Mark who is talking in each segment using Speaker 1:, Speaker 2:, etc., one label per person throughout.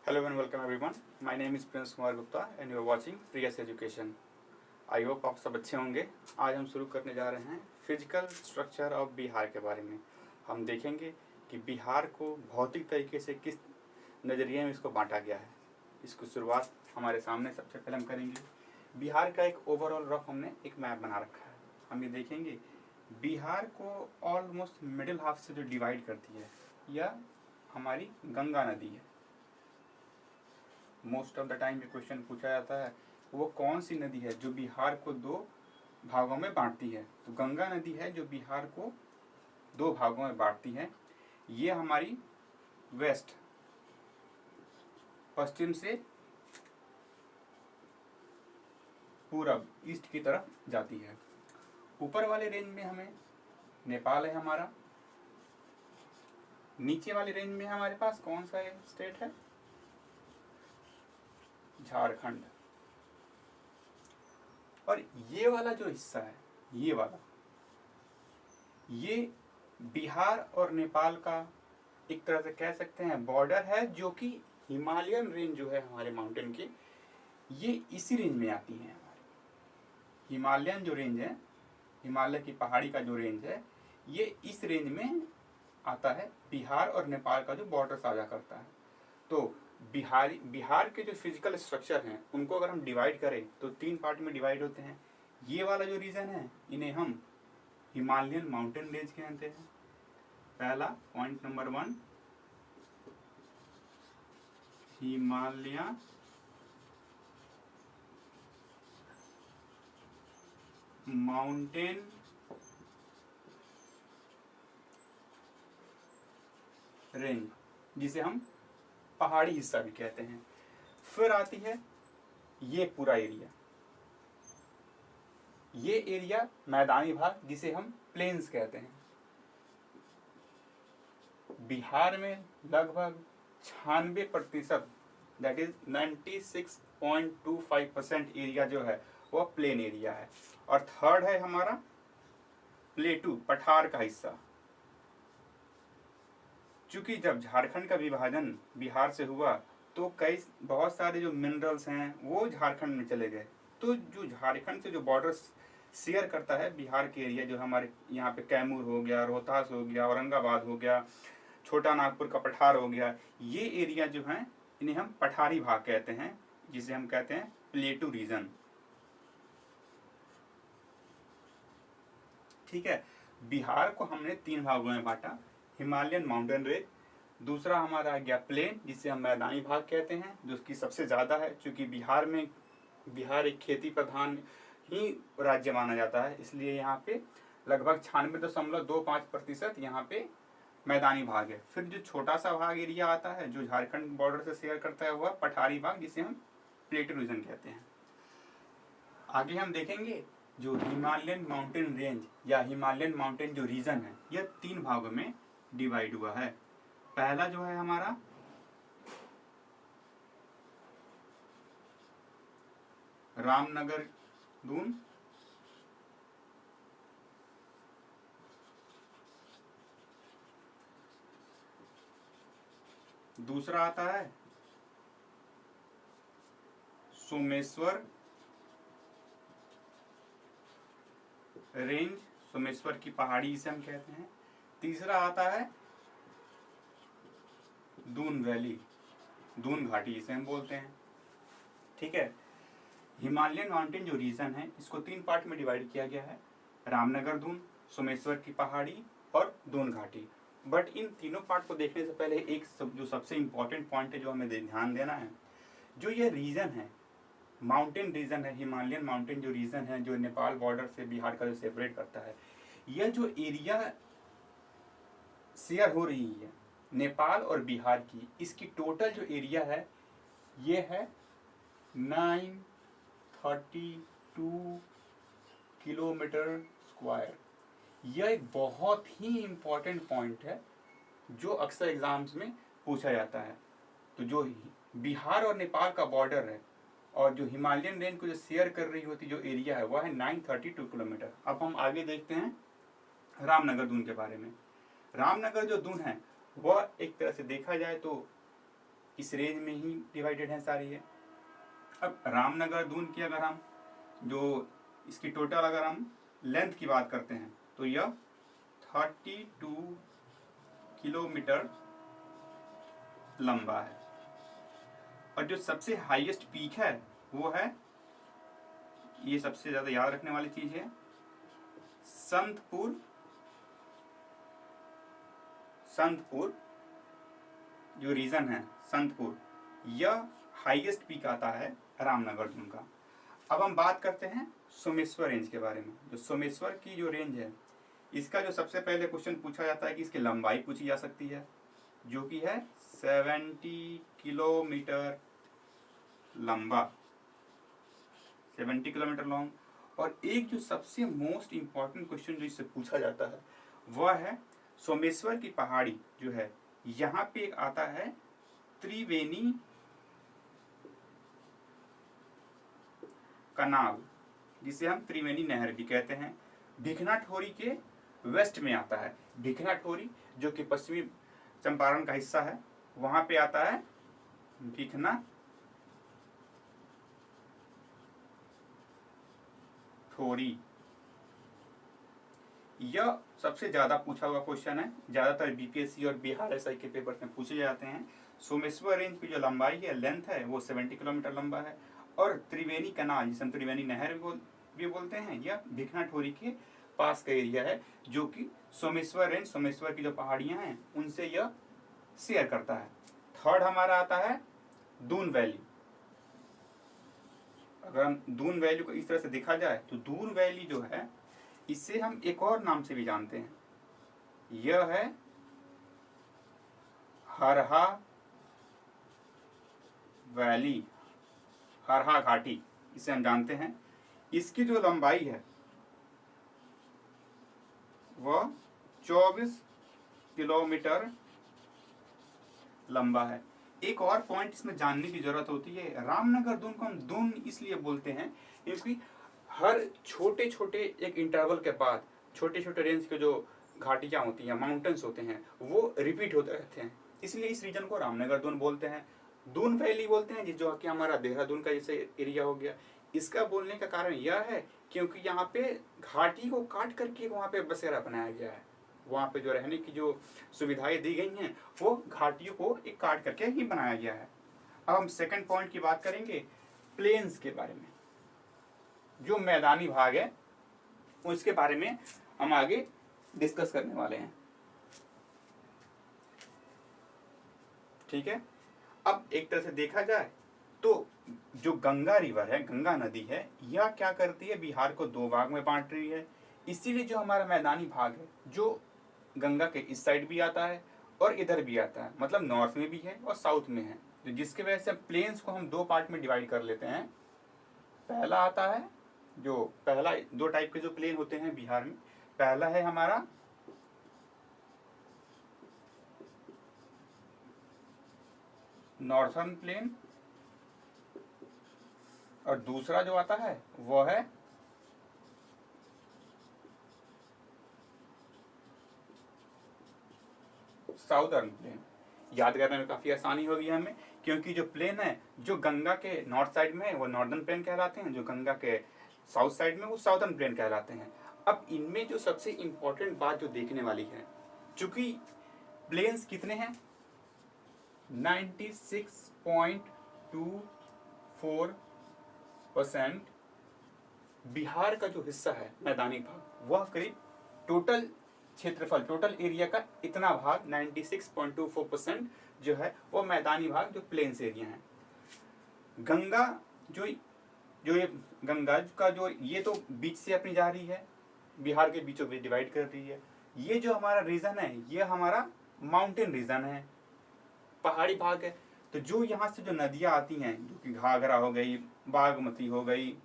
Speaker 1: Hello and welcome everyone. My name is Prince Kumar Gupta and you are watching Priyas Education. I hope आप सब अच्छे होंगे। आज हम शुरू करने जा रहे हैं फिजिकल स्ट्रक्चर ऑफ बिहार के बारे में। हम देखेंगे कि बिहार को भौतिक तरीके से किस नज़रिए में इसको बांटा गया है। इसको शुरुआत हमारे सामने सबसे पहले हम करेंगे। बिहार का एक ओवरऑल रफ हमने एक मैप बना रखा है। हम ये देखेंगे बिहार को ऑलमोस्ट मिडिल हाफ से जो डिवाइड करती है यह हमारी गंगा नदी है। मोस्ट ऑफ द टाइम ये क्वेश्चन पूछा जाता है वो कौन सी नदी है जो बिहार को दो भागों में बांटती है। तो गंगा नदी है जो बिहार को दो भागों में बांटती है। ये हमारी वेस्ट पश्चिम से पूरब ईस्ट की तरफ जाती है। ऊपर वाले रेंज में हमें नेपाल है हमारा। नीचे वाले रेंज में हमारे पास कौन सा स्टेट है? झारखंड। और ये वाला जो हिस्सा है ये बिहार और नेपाल का एक तरह से कह सकते हैं बॉर्डर है, जो कि हिमालयन रेंज जो है हमारे माउंटेन की ये इसी रेंज में आती है। हमारे हिमालयन जो रेंज है, हिमालय की पहाड़ी का जो रेंज है, ये इस रेंज में आता है। बिहार और नेपाल का जो बॉर्डर साझा करता है। तो बिहार के जो फिजिकल स्ट्रक्चर हैं उनको अगर हम डिवाइड करें तो तीन पार्ट में डिवाइड होते हैं। ये वाला जो रीजन है इन्हें हम हिमालयन माउंटेन रेंज कहते हैं। पहला point number 1 Himalaya mountain range, जिसे हम पहाड़ी हिस्सा भी कहते हैं। फिर आती है ये पूरा एरिया, ये एरिया मैदानी भाग जिसे हम प्लेन्स कहते हैं। बिहार में लगभग 96% दैट इज 96.25% एरिया जो है वह प्लेन एरिया है। और थर्ड है हमारा प्लेटू, पठार का हिस्सा। चूंकि जब झारखंड का विभाजन बिहार से हुआ तो बहुत सारे जो मिनरल्स हैं वो झारखंड में चले गए। तो जो झारखंड से जो बॉर्डर शेयर करता है बिहार के एरिया, जो हमारे यहाँ पे कैमूर हो गया, रोहतास हो गया, औरंगाबाद हो गया, छोटा नागपुर का पठार हो गया, ये एरिया जो हैं इन्हें हम पठारी भाग कहते हैं, जिसे हम कहते हैं प्लेटू रीजन। ठीक है। बिहार को हमने तीन भागों में बांटा। हिमालयन माउंटेन रेंज, दूसरा हमारा आ गया प्लेन जिसे हम मैदानी भाग कहते हैं, जो उसकी सबसे ज़्यादा है। चूँकि बिहार एक खेती प्रधान ही राज्य माना जाता है, इसलिए यहाँ पे लगभग 96.25% यहाँ पे मैदानी भाग है। फिर जो छोटा सा भाग एरिया आता है जो झारखंड बॉर्डर से शेयर करता है वह पठारी भाग, जिसे हम प्लेटू रीजन कहते हैं। आगे हम देखेंगे जो हिमालयन माउंटेन रेंज या हिमालयन माउंटेन जो रीजन है यह तीन भागों में डिवाइड हुआ है। पहला जो है हमारा रामनगर दून, दूसरा आता है सोमेश्वर रेंज, सोमेश्वर की पहाड़ी इसे हम कहते हैं। तीसरा आता है दून वैली, दून घाटी इसे हम बोलते हैं। ठीक है। हिमालयन माउंटेन जो रीजन है इसको तीन पार्ट में डिवाइड किया गया है, रामनगर दून, सोमेश्वर की पहाड़ी और दून घाटी। बट इन तीनों पार्ट को देखने से पहले जो सबसे इंपॉर्टेंट पॉइंट है जो हमें ध्यान देना है, जो ये रीजन है माउंटेन रीजन है, हिमालयन माउंटेन जो रीजन है जो नेपाल बॉर्डर से बिहार का जो सेपरेट करता है, यह जो एरिया शेयर हो रही है नेपाल और बिहार की, इसकी टोटल जो एरिया है ये है 932 किलोमीटर स्क्वायर। यह एक बहुत ही इम्पोर्टेंट पॉइंट है जो अक्सर एग्जाम्स में पूछा जाता है। तो जो बिहार और नेपाल का बॉर्डर है और जो हिमालयन रेंज को जो शेयर कर रही होती जो एरिया है वह है 932 किलोमीटर। अब हम आगे देखते हैं रामनगर दून के बारे में। रामनगर जो दून है वह एक तरह से देखा जाए तो इस रेंज में ही डिवाइडेड है सारी है। अब रामनगर दून की अगर हम जो इसकी टोटल अगर हम लेंथ की बात करते हैं तो यह 32 किलोमीटर लंबा है। और जो सबसे हाईएस्ट पीक है वो है, ये सबसे ज्यादा याद रखने वाली चीज है, संतपुर जो रीजन है संतपुर, यह हाईएस्ट पीक आता है रामनगर दून का। अब हम बात करते हैं सोमेश्वर रेंज के बारे में। जो सोमेश्वर की जो रेंज है, इसका जो सबसे पहले क्वेश्चन पूछा जाता है कि इसकी लंबाई पूछी जा सकती है, जो कि है 70 किलोमीटर लंबा, 70 किलोमीटर लॉन्ग। और एक जो सबसे मोस्ट इंपॉर्टेंट क्वेश्चन जो इससे पूछा जाता है वह है सोमेश्वर की पहाड़ी जो है, यहाँ पे एक आता है त्रिवेणी कनाल, जिसे हम त्रिवेणी नहर भी कहते हैं। भिखनाठोरी के वेस्ट में आता है। भिखनाठोरी जो कि पश्चिमी चंपारण का हिस्सा है, वहां पे आता है भिखनाठोरी। यह सबसे ज्यादा पूछा हुआ क्वेश्चन है, ज्यादातर बीपीएससी और बिहार एसआई के पेपर में पूछे जाते हैं। सोमेश्वर रेंज की जो लंबाई है, लेंथ है, वो 70 किलोमीटर लंबा है। और त्रिवेणी कनाल, जिसे हम त्रिवेणी नहर भी बोलते हैं, यह भिखनाठोरी के पास का एरिया है, जो कि सोमेश्वर रेंज, सोमेश्वर की जो पहाड़ियां हैं, उनसे यह शेयर करता है। थर्ड हमारा आता है दून वैली। अगर हम दून वैली को इस तरह से देखा जाए तो दून वैली जो है, इसे हम एक और नाम से भी जानते हैं, यह है हरहा वैली, हरहा घाटी, इसे हम जानते हैं। इसकी जो लंबाई है वह 24 किलोमीटर लंबा है। एक और पॉइंट इसमें जानने की जरूरत होती है, रामनगर दून को हम दून इसलिए बोलते हैं क्योंकि हर छोटे छोटे एक इंटरवल के बाद छोटे छोटे रेंज के जो घाटियां होती हैं, माउंटेन्स होते हैं, वो रिपीट होते रहते हैं, इसलिए इस रीजन को रामनगर दून बोलते हैं। दून वैली बोलते हैं जो कि हमारा देहरादून का जैसे एरिया हो गया। इसका बोलने का कारण यह है क्योंकि यहाँ पे घाटी को काट करके वहाँ पे बसेरा बनाया गया है। वहाँ पे जो रहने की जो सुविधाएं दी गई हैं, वो घाटियों को एक काट करके ही बनाया गया है। अब हम सेकंड पॉइंट की बात करेंगे प्लेन्स के बारे में। जो मैदानी भाग है उसके बारे में हम आगे डिस्कस करने वाले हैं, ठीक है। अब एक तरह से देखा जाए तो जो गंगा रिवर है, गंगा नदी है, यह क्या करती है, बिहार को दो भाग में बांट रही है। इसीलिए जो हमारा मैदानी भाग है, जो गंगा के इस साइड भी आता है और इधर भी आता है, मतलब नॉर्थ में भी है और साउथ में है, तो जिसकी वजह से प्लेन्स को हम दो पार्ट में डिवाइड कर लेते हैं। पहला आता है, जो पहला दो टाइप के जो प्लेन होते हैं बिहार में, पहला है हमारा नॉर्थर्न प्लेन और दूसरा जो आता है वो है साउदर्न प्लेन। याद करने में काफी आसानी होगी हमें, क्योंकि जो प्लेन है जो गंगा के नॉर्थ साइड में है वो नॉर्दर्न प्लेन कहलाते हैं, जो गंगा के साउथ साइड में वो साउदर्न प्लेन कहलाते हैं। अब इनमें जो सबसे इंपॉर्टेंट बात जो देखने वाली है, चूंकि प्लेन्स कितने हैं, 96.24%। बिहार का जो हिस्सा है मैदानी भाग, वह करीब टोटल क्षेत्रफल, टोटल एरिया का इतना भाग 96.24% जो है वो मैदानी भाग, जो प्लेन्स एरिया है। गंगा जो ये गंगा का जो ये तो बीच से अपनी जा रही है, बिहार के बीचों बीच डिवाइड कर रही है। ये जो हमारा रीजन है, ये हमारा माउंटेन रीजन है, पहाड़ी भाग है। तो जो यहाँ से जो नदियां आती हैं, जो कि घाघरा हो गई, बागमती हो गई,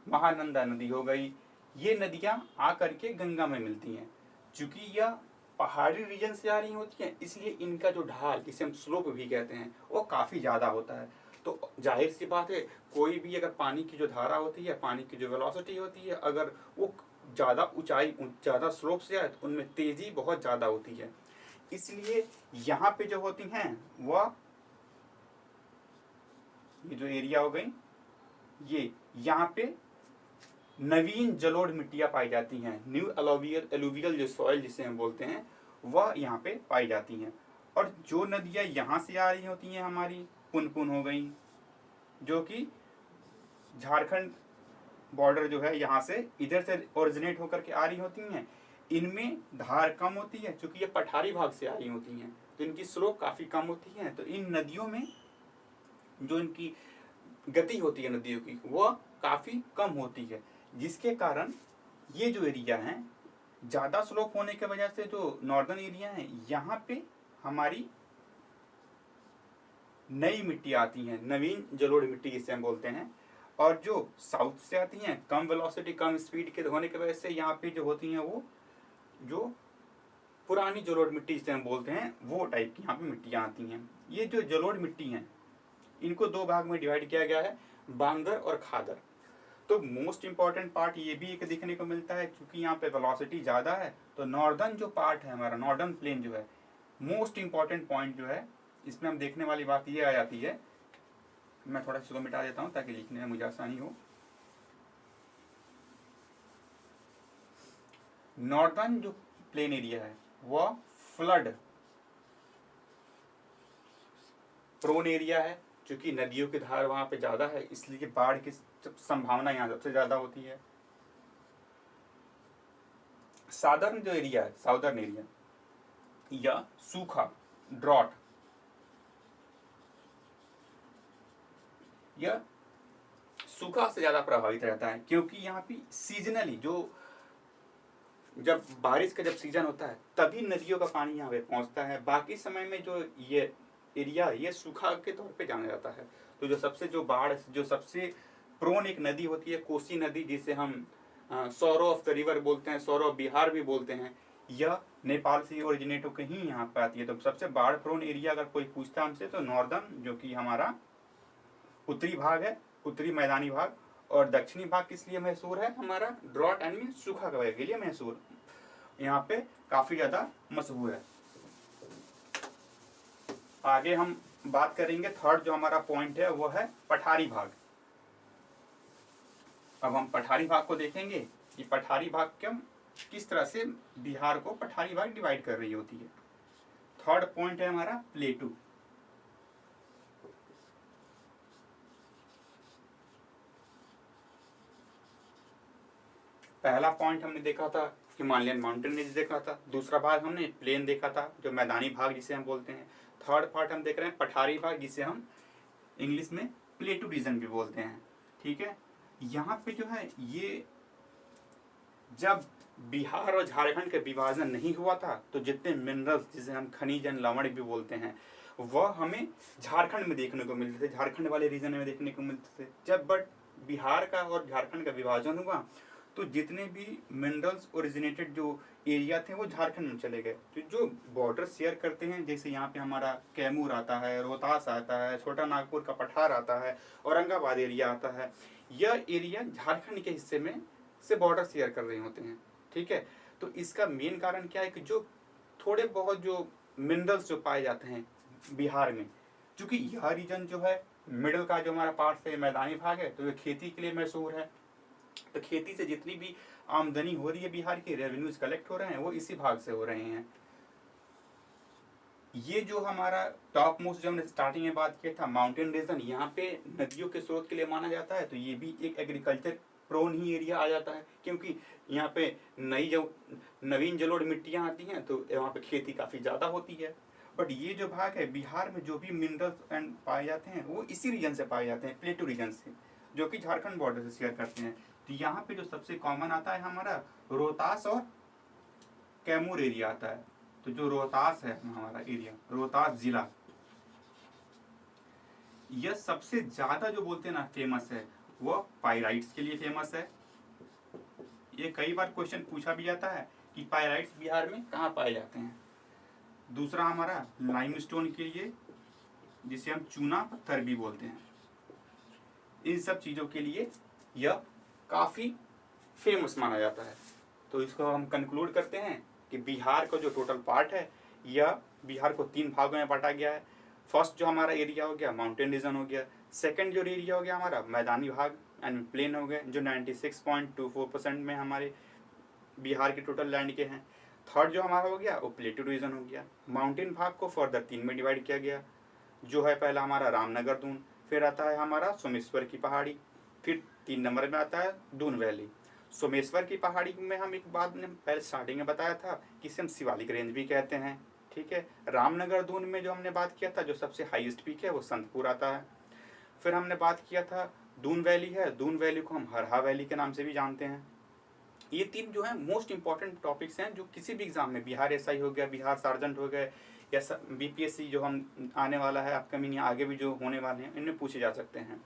Speaker 1: महानंदा नदी हो गई, ये नदियां आकर के गंगा में मिलती हैं। चूंकि यह पहाड़ी रीजन से आ रही होती हैं, इसलिए इनका जो ढाल, जिसे हम स्लोप भी कहते हैं, वो काफी ज्यादा होता है। तो जाहिर सी बात है, कोई भी अगर पानी की जो धारा होती है, पानी की जो वेलोसिटी होती है, अगर वो ज्यादा ऊंचाई, ज्यादा स्लोप से आए तो उनमें तेजी बहुत ज्यादा होती है। इसलिए यहाँ पे जो होती हैं वह ये जो एरिया हो गई, ये यहाँ पे नवीन जलोढ़ मिट्टियां पाई जाती हैं। न्यू एलुवियल जो सॉइल जिसे हम बोलते हैं वह यहाँ पे पाई जाती हैं। और जो नदियाँ यहाँ से आ रही होती हैं हमारी पुनपुन हो गई, जो कि झारखंड बॉर्डर जो है यहाँ से इधर से ओरिजिनेट होकर के आ रही होती हैं, इनमें धार कम होती है क्योंकि ये पठारी भाग से आ रही होती हैं, तो इनकी स्लोप काफ़ी कम होती है। तो इन नदियों में जो इनकी गति होती है नदियों की वह काफ़ी कम होती है, जिसके कारण ये जो एरिया हैं ज़्यादा स्लोप होने की वजह से जो नॉर्दर्न एरिया है यहाँ पे हमारी नई मिट्टी आती हैं, नवीन जलोढ़ मिट्टी जिसे हम बोलते हैं। और जो साउथ से आती हैं कम वेलोसिटी कम स्पीड के होने की वजह से यहाँ पे जो होती हैं वो जो पुरानी जलोढ़ मिट्टी जिसे हम बोलते हैं वो टाइप की यहाँ पे मिट्टियाँ आती हैं। ये जो जलोढ़ मिट्टी हैं इनको दो भाग में डिवाइड किया गया है, बांगर और खादर। तो मोस्ट इम्पॉर्टेंट पार्ट ये भी एक देखने को मिलता है क्योंकि यहाँ पे वेलोसिटी ज़्यादा है, तो नॉर्दर्न जो पार्ट है हमारा नॉर्दर्न प्लेन जो है, मोस्ट इम्पॉर्टेंट पॉइंट जो है इसमें हम देखने वाली बात ये आ जाती है, मैं थोड़ा इसको मिटा देता हूँ ताकि लिखने में मुझे आसानी हो। नॉर्दर्न जो प्लेन एरिया है वह फ्लड प्रोन एरिया है, क्योंकि नदियों की धार वहां पे ज्यादा है इसलिए बाढ़ की संभावना यहाँ सबसे ज्यादा होती है। सादर्न जो एरिया है, साउदर्न एरिया, या सूखा ड्रॉट, यह सूखा से ज्यादा प्रभावित रहता है क्योंकि यहाँ पे सीजनली जो जब बारिश का जब सीजन होता है तभी नदियों का पानी यहाँ पे पहुँचता है, बाकी समय में जो ये एरिया ये सूखा के तौर पे जाना जाता है। तो जो सबसे जो बाढ़ जो सबसे प्रोन एक नदी होती है कोसी नदी, जिसे हम सौरो ऑफ द रिवर बोलते हैं, सौरो ऑफ बिहार भी बोलते हैं, यह नेपाल से ओरिजिनेट होकर ही यहाँ पे आती है। तो सबसे बाढ़ प्रोन एरिया अगर कोई पूछता है हमसे तो नॉर्दर्न जो कि हमारा उत्तरी भाग है, उत्तरी मैदानी भाग, और दक्षिणी भाग किस लिए मशहूर है, हमारा ड्रॉट एंड मीन सूखा के लिए मशहूर, यहाँ पे काफी ज्यादा मशहूर है। आगे हम बात करेंगे, थर्ड जो हमारा पॉइंट है वो है पठारी भाग। अब हम पठारी भाग को देखेंगे कि पठारी भाग किस तरह से बिहार को पठारी भाग डिवाइड कर रही होती है। थर्ड पॉइंट है हमारा प्लेटू। पहला पॉइंट हमने देखा था हिमालयन माउंटेन रेंज देखा था, दूसरा भाग हमने प्लेन देखा था जो मैदानी भाग जिसे हम बोलते हैं, थर्ड पार्ट हम देख रहे हैं पठारी भाग जिसे हम इंग्लिश में प्लेटू रीजन भी बोलते हैं। ठीक है, यहाँ पे जो है ये जब बिहार और झारखंड का विभाजन नहीं हुआ था तो जितने मिनरल्स जिसे हम खनिज लवण भी बोलते हैं वह हमें झारखंड में देखने को मिलते थे, झारखंड वाले रीजन में देखने को मिलते थे। जब बट बिहार का और झारखंड का विभाजन हुआ तो जितने भी मिनरल्स ओरिजिनेटेड जो एरिया थे वो झारखंड में चले गए। तो जो बॉर्डर शेयर करते हैं, जैसे यहाँ पे हमारा कैमूर आता है, रोहतास आता है, छोटा नागपुर का पठार आता है, औरंगाबाद एरिया आता है, यह एरिया झारखंड के हिस्से में से बॉर्डर शेयर कर रहे होते हैं। ठीक है, तो इसका मेन कारण क्या है कि जो थोड़े बहुत जो मिनरल्स जो पाए जाते हैं बिहार में, क्योंकि यह रीजन जो है मिडल का जो हमारा पार्ट है मैदानी भाग है, तो ये खेती के लिए मशहूर है। तो खेती से जितनी भी आमदनी हो रही है बिहार की, रेवेन्यूज कलेक्ट हो रहे हैं वो इसी भाग से हो रहे हैं। ये जो हमारा टॉप मोस्ट जो हमने स्टार्टिंग में बात किया था माउंटेन रीजन, यहाँ पे नदियों के स्रोत के लिए माना जाता है, तो ये भी एक एग्रीकल्चर प्रोन ही एरिया आ जाता है क्योंकि यहाँ पे नवीन जलोढ़ मिट्टियाँ आती हैं तो यहाँ पे खेती काफ़ी ज़्यादा होती है। बट ये जो भाग है बिहार में जो भी मिनरल्स एंड पाए जाते हैं वो इसी रीजन से पाए जाते हैं, प्लेटू रीजन से, जो कि झारखंड बॉर्डर से शेयर करते हैं। तो यहाँ पे जो सबसे कॉमन आता है हमारा रोहतास और कैमूर एरिया आता है। तो जो रोहतास है हमारा एरिया, रोहतास जिला, यह सबसे ज्यादा जो बोलते हैं ना फेमस है वो पाइराइट्स के लिए फेमस है। ये कई बार क्वेश्चन पूछा भी जाता है कि पाइराइट्स बिहार में कहाँ पाए जाते हैं। दूसरा हमारा लाइमस्टोन के लिए, जिसे हम चूना पत्थर भी बोलते हैं, इन सब चीजों के लिए यह काफी फेमस माना जाता है। तो इसको हम कंक्लूड करते हैं कि बिहार का जो टोटल पार्ट है या बिहार को 3 भागों में बांटा गया है। फर्स्ट जो हमारा एरिया हो गया माउंटेन रीजन हो गया, सेकंड जो एरिया हो गया हमारा मैदानी भाग एंड प्लेन हो गए जो 96.24% में हमारे बिहार के टोटल लैंड के हैं। थर्ड जो हमारा हो गया वो प्लेटू रीजन हो गया। माउंटेन भाग को फर्दर 3 में डिवाइड किया गया, जो है पहला हमारा रामनगर दून, फिर आता है हमारा सोमेश्वर की पहाड़ी, फिर 3 नंबर में आता है दून वैली। सोमेश्वर की पहाड़ी में हम एक बात ने पहले स्टार्टिंग में बताया था कि इसे हम शिवालिक रेंज भी कहते हैं, ठीक है। रामनगर दून में जो हमने बात किया था जो सबसे हाईएस्ट पीक है वो संतपुर आता है। फिर हमने बात किया था दून वैली है, दून वैली को हम हरहा वैली के नाम से भी जानते हैं। ये 3 जो है मोस्ट इंपॉर्टेंट टॉपिक्स हैं जो किसी भी एग्जाम में, बिहार एसआई हो गया, बिहार सार्जेंट हो गए, या बीपीएससी जो हम आने वाला है अपकमिंग या आगे भी जो होने वाले हैं, इनमें पूछे जा सकते हैं।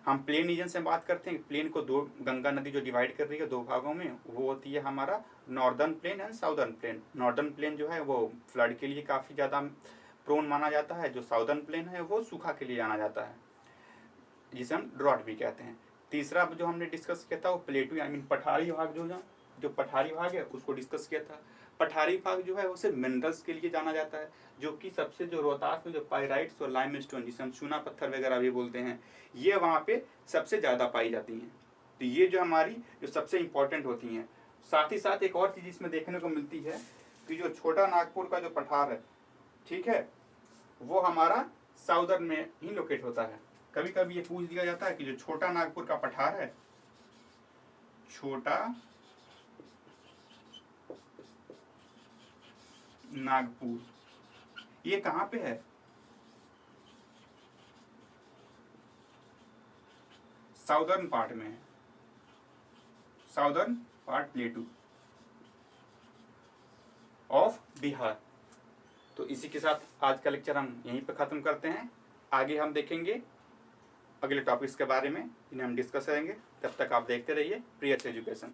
Speaker 1: हम प्लेन रीजन से बात करते हैं। प्लेन को दो, गंगा नदी जो डिवाइड कर रही है 2 भागों में, वो होती है हमारा northern plain and southern plain. Northern plain जो है वो फ्लड के लिए काफ़ी ज़्यादा प्रोन माना जाता है, जो साउदर्न प्लेन है वो सूखा के लिए जाना जाता है, जिसे हम ड्रॉट भी कहते हैं। तीसरा जो हमने डिस्कस किया था वो प्लेटू आई मीन पठारी भाग, जो पठारी भाग है उसको डिस्कस किया था। पठारी भाग जो है वो सिर्फ मिनरल्स के लिए जाना जाता है, जो कि सबसे जो रोहतास में जो पाइराइट्स और लाइमस्टोन जिसे हम चूना पत्थर वगैरह भी बोलते हैं, ये वहाँ पे सबसे ज़्यादा पाई जाती हैं। तो ये जो हमारी जो सबसे इम्पोर्टेंट होती हैं। साथ ही साथ एक और चीज़ इसमें देखने को मिलती है कि जो छोटा नागपुर का जो पठार है, ठीक है, वो हमारा साउदर्न में ही लोकेट होता है। कभी कभी ये पूछ दिया जाता है कि जो छोटा नागपुर का पठार है, छोटा नागपुर, ये कहाँ पे है? साउदर्न पार्ट में है, साउदर्न पार्ट प्लेटू ऑफ बिहार। तो इसी के साथ आज का लेक्चर हम यहीं पे ख़त्म करते हैं। आगे हम देखेंगे अगले टॉपिक्स के बारे में, इन्हें हम डिस्कस करेंगे। तब तक आप देखते रहिए प्रियस एजुकेशन।